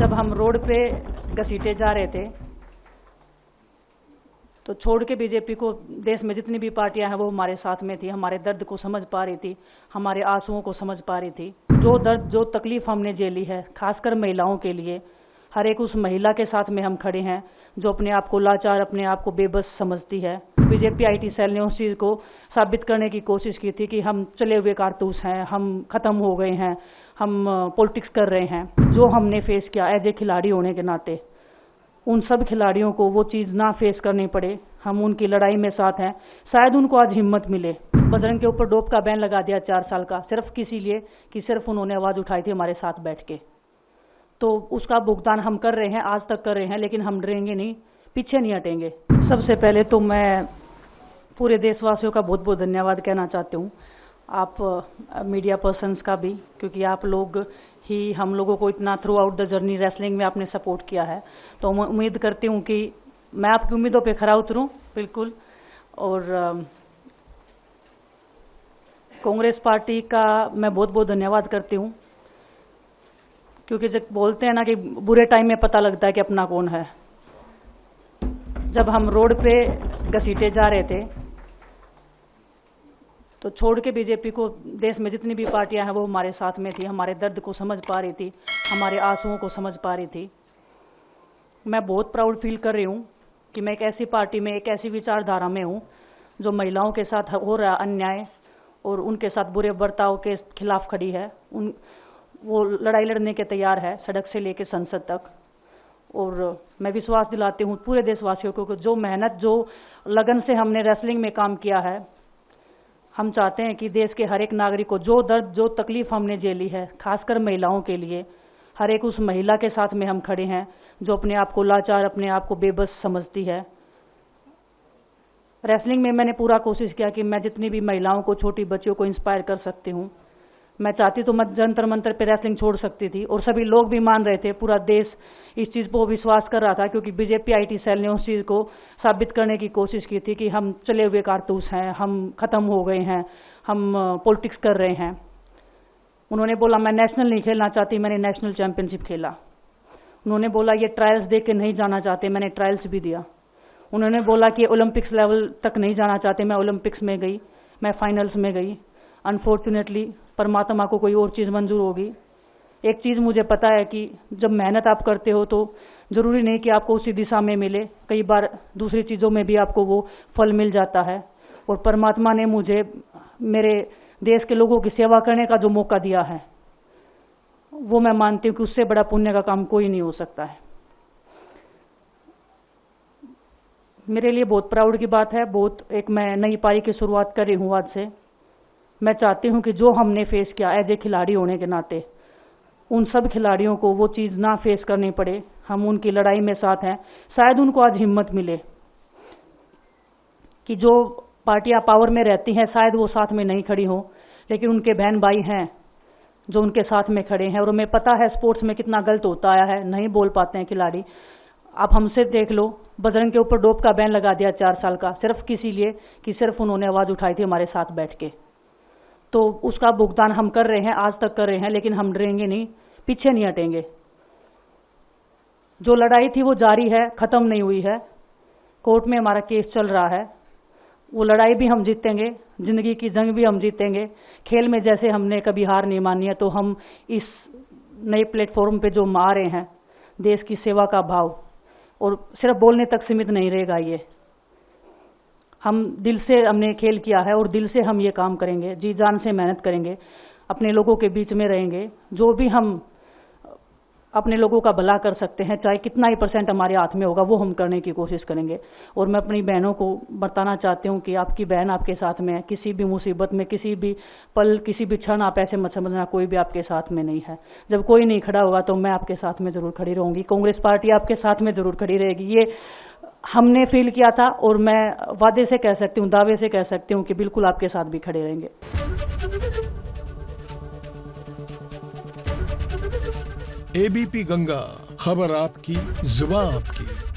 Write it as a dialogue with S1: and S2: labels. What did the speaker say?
S1: जब हम रोड पे घसीटे जा रहे थे तो छोड़ के बीजेपी को देश में जितनी भी पार्टियां हैं वो हमारे साथ में थी, हमारे दर्द को समझ पा रही थी, हमारे आंसुओं को समझ पा रही थी। जो दर्द जो तकलीफ हमने झेली है, खासकर महिलाओं के लिए, हर एक उस महिला के साथ में हम खड़े हैं जो अपने आप को लाचार, अपने आप को बेबस समझती है। बीजेपी आईटी सेल ने उस चीज़ को साबित करने की कोशिश की थी कि हम चले हुए कारतूस हैं, हम खत्म हो गए हैं, हम पॉलिटिक्स कर रहे हैं। जो हमने फेस किया एज ए खिलाड़ी होने के नाते, उन सब खिलाड़ियों को वो चीज़ ना फेस करनी पड़े, हम उनकी लड़ाई में साथ हैं। शायद उनको आज हिम्मत मिले। बजरंग के ऊपर डोप का बैन लगा दिया 4 साल का, सिर्फ किसी लिए कि सिर्फ उन्होंने आवाज़ उठाई थी हमारे साथ बैठ के। तो उसका भुगतान हम कर रहे हैं, आज तक कर रहे हैं, लेकिन हम डरेंगे नहीं, पीछे नहीं हटेंगे। सबसे पहले तो मैं पूरे देशवासियों का बहुत बहुत धन्यवाद कहना चाहती हूँ, आप मीडिया पर्सन्स का भी, क्योंकि आप लोग ही हम लोगों को इतना through out the journey wrestling में आपने सपोर्ट किया है। तो मैं उम्मीद करती हूँ कि मैं आपकी उम्मीदों पे खरा उतरूँ बिल्कुल। और कांग्रेस पार्टी का मैं बहुत बहुत धन्यवाद करती हूँ, क्योंकि जब बोलते हैं ना कि बुरे टाइम में पता लगता है कि अपना कौन है। जब हम रोड पे घसीटे जा रहे थे तो छोड़ के बीजेपी को देश में जितनी भी पार्टियां हैं वो हमारे साथ में थी, हमारे दर्द को समझ पा रही थी, हमारे आंसुओं को समझ पा रही थी। मैं बहुत प्राउड फील कर रही हूँ कि मैं एक ऐसी पार्टी में, एक ऐसी विचारधारा में हूँ जो महिलाओं के साथ हो रहा अन्याय और उनके साथ बुरे बर्ताव के खिलाफ खड़ी है। वो लड़ाई लड़ने के तैयार है, सड़क से लेकर संसद तक। और मैं विश्वास दिलाती हूँ पूरे देशवासियों को कि जो मेहनत, जो लगन से हमने रेसलिंग में काम किया है, हम चाहते हैं कि देश के हर एक नागरिक को जो दर्द, जो तकलीफ हमने झेली है, खासकर महिलाओं के लिए, हर एक उस महिला के साथ में हम खड़े हैं जो अपने आप को लाचार, अपने आप को बेबस समझती है। रेसलिंग में मैंने पूरा कोशिश किया कि मैं जितनी भी महिलाओं को, छोटी बच्चियों को इंस्पायर कर सकती हूँ। मैं चाहती तो मैं जंतर मंतर पे रेसलिंग छोड़ सकती थी, और सभी लोग भी मान रहे थे, पूरा देश इस चीज़ को विश्वास कर रहा था, क्योंकि बीजेपी आईटी सेल ने उस चीज़ को साबित करने की कोशिश की थी कि हम चले हुए कारतूस हैं, हम खत्म हो गए हैं, हम पॉलिटिक्स कर रहे हैं। उन्होंने बोला मैं नेशनल नहीं खेलना चाहती, मैंने नेशनल चैंपियनशिप खेला। उन्होंने बोला ये ट्रायल्स दे के नहीं जाना चाहते, मैंने ट्रायल्स भी दिया। उन्होंने बोला कि ओलंपिक्स लेवल तक नहीं जाना चाहते, मैं ओलंपिक्स में गई, मैं फाइनल्स में गई। अनफॉर्चुनेटली परमात्मा को कोई और चीज़ मंजूर होगी। एक चीज़ मुझे पता है कि जब मेहनत आप करते हो तो ज़रूरी नहीं कि आपको उसी दिशा में मिले, कई बार दूसरी चीज़ों में भी आपको वो फल मिल जाता है। और परमात्मा ने मुझे मेरे देश के लोगों की सेवा करने का जो मौका दिया है, वो मैं मानती हूँ कि उससे बड़ा पुण्य का काम कोई नहीं हो सकता है। मेरे लिए बहुत प्राउड की बात है। एक मैं नई पारी की शुरुआत कर रही हूँ आज से। मैं चाहती हूँ कि जो हमने फेस किया एज ए खिलाड़ी होने के नाते, उन सब खिलाड़ियों को वो चीज़ ना फेस करनी पड़े, हम उनकी लड़ाई में साथ हैं। शायद उनको आज हिम्मत मिले कि जो पार्टियां पावर में रहती हैं शायद वो साथ में नहीं खड़ी हो, लेकिन उनके बहन भाई हैं जो उनके साथ में खड़े हैं। और हमें पता है स्पोर्ट्स में कितना गलत होता आया है, नहीं बोल पाते हैं खिलाड़ी। आप हमसे देख लो, बजरंग के ऊपर डोप का बैन लगा दिया 4 साल का, सिर्फ किसी लिए कि सिर्फ उन्होंने आवाज़ उठाई थी हमारे साथ बैठ के। तो उसका भुगतान हम कर रहे हैं, आज तक कर रहे हैं, लेकिन हम डरेंगे नहीं, पीछे नहीं हटेंगे। जो लड़ाई थी वो जारी है, खत्म नहीं हुई है। कोर्ट में हमारा केस चल रहा है, वो लड़ाई भी हम जीतेंगे, जिंदगी की जंग भी हम जीतेंगे। खेल में जैसे हमने कभी हार नहीं मानी है, तो हम इस नए प्लेटफॉर्म पे जो आ रहे हैं, देश की सेवा का भाव, और सिर्फ बोलने तक सीमित नहीं रहेगा। ये हम दिल से हमने खेल किया है और दिल से हम ये काम करेंगे, जी जान से मेहनत करेंगे, अपने लोगों के बीच में रहेंगे। जो भी हम अपने लोगों का भला कर सकते हैं, चाहे कितना ही % हमारे हाथ में होगा, वो हम करने की कोशिश करेंगे। और मैं अपनी बहनों को बताना चाहती हूँ कि आपकी बहन आपके साथ में है। किसी भी मुसीबत में, किसी भी पल, किसी भी क्षण आप ऐसे मत समझना कोई भी आपके साथ में नहीं है। जब कोई नहीं खड़ा होगा तो मैं आपके साथ में ज़रूर खड़ी रहूँगी, कांग्रेस पार्टी आपके साथ में ज़रूर खड़ी रहेगी। ये हमने फील किया था, और मैं वादे से कह सकती हूँ, दावे से कह सकती हूँ कि बिल्कुल आपके साथ भी खड़े रहेंगे।
S2: एबीपी गंगा, खबर आपकी, जुबान आपकी।